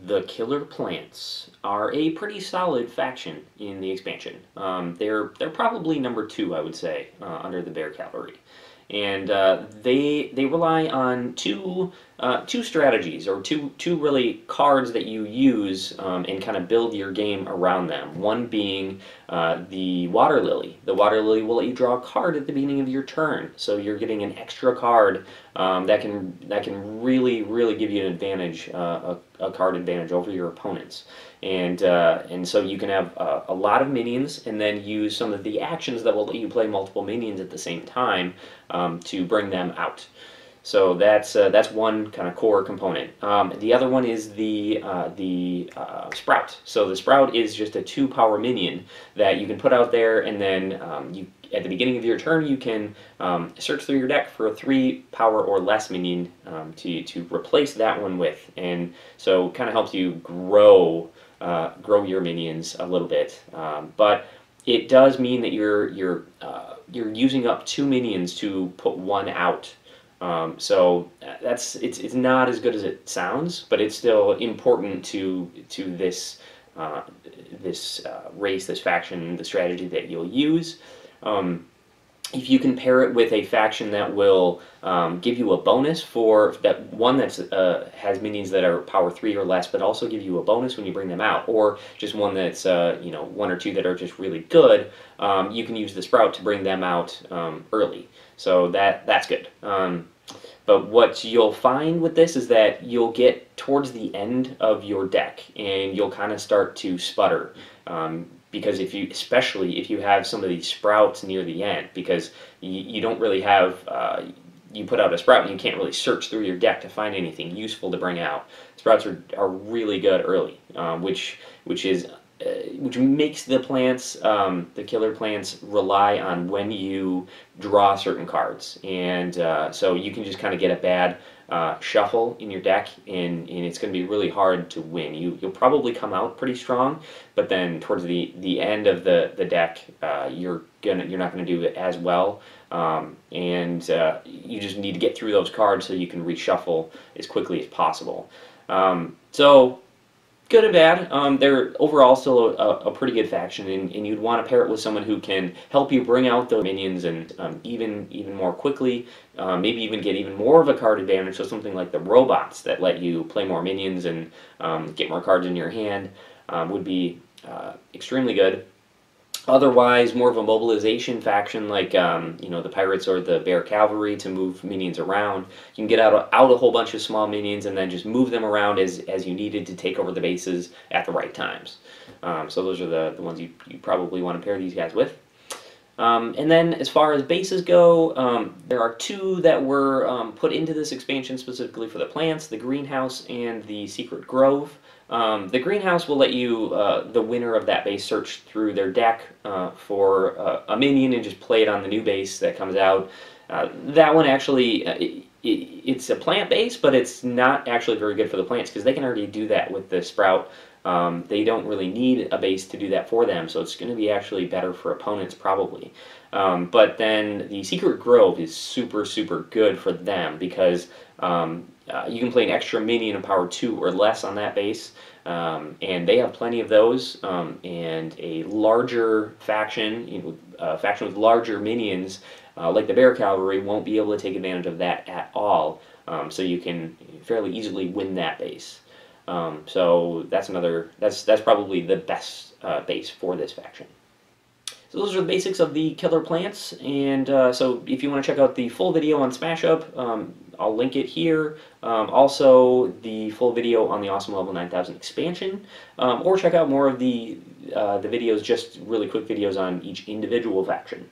The Killer Plants are a pretty solid faction in the expansion. They're probably number two, I would say, under the Bear Cavalry, and they rely on two strategies, or two really cards that you use and kind of build your game around them. One being the Water Lily. The Water Lily will let you draw a card at the beginning of your turn, so you're getting an extra card that can really give you an advantage, a card advantage over your opponents. And so you can have a lot of minions, and then use some of the actions that will let you play multiple minions at the same time to bring them out. So that's one kind of core component. The other one is the Sprout. So the Sprout is just a 2-power minion that you can put out there, and then at the beginning of your turn you can search through your deck for a 3-power or less minion to replace that one with, and so kind of helps you grow your minions a little bit. But it does mean that you're using up 2 minions to put one out. So it's not as good as it sounds, but it's still important to this race, this faction, the strategy that you'll use. If you can pair it with a faction that will give you a bonus for that one that has minions that are power 3 or less, but also give you a bonus when you bring them out, or just one that's 1 or 2 that are just really good, you can use the Sprout to bring them out early. So that's good. But what you'll find with this is that you'll get towards the end of your deck and you'll kind of start to sputter. Because especially if you have some of these Sprouts near the end, because you don't really have, you put out a Sprout and you can't really search through your deck to find anything useful to bring out. Sprouts are really good early, which makes the plants, the Killer Plants, rely on when you draw certain cards, and so you can just kind of get a bad shuffle in your deck, and it's going to be really hard to win. You'll probably come out pretty strong, but then towards the end of the deck, you're not going to do it as well, and you just need to get through those cards so you can reshuffle as quickly as possible. So good and bad. They're overall still a pretty good faction, and you'd want to pair it with someone who can help you bring out those minions and even more quickly, maybe even get even more of a card advantage. So something like the robots that let you play more minions and get more cards in your hand would be extremely good. Otherwise, more of a mobilization faction like the Pirates or the Bear Cavalry to move minions around. You can get out a whole bunch of small minions and then just move them around as you needed to take over the bases at the right times. So those are the ones you probably want to pair these guys with. And then as far as bases go, there are 2 that were put into this expansion specifically for the plants, the Greenhouse and the Secret Grove. The Greenhouse will let you, the winner of that base, search through their deck for a minion and just play it on the new base that comes out. That one actually, it's a plant base, but it's not actually very good for the plants because they can already do that with the Sprout. They don't really need a base to do that for them, so it's going to be actually better for opponents probably. But then the Secret Grove is super good for them because you can play an extra minion of power 2 or less on that base, and they have plenty of those, and a larger faction, a faction with larger minions like the Bear Cavalry won't be able to take advantage of that at all, so you can fairly easily win that base. So that's probably the best base for this faction. So those are the basics of the Killer Plants, and so if you want to check out the full video on Smash Up, I'll link it here. Also, the full video on the Awesome Level 9000 expansion, or check out more of the videos, just really quick videos on each individual faction.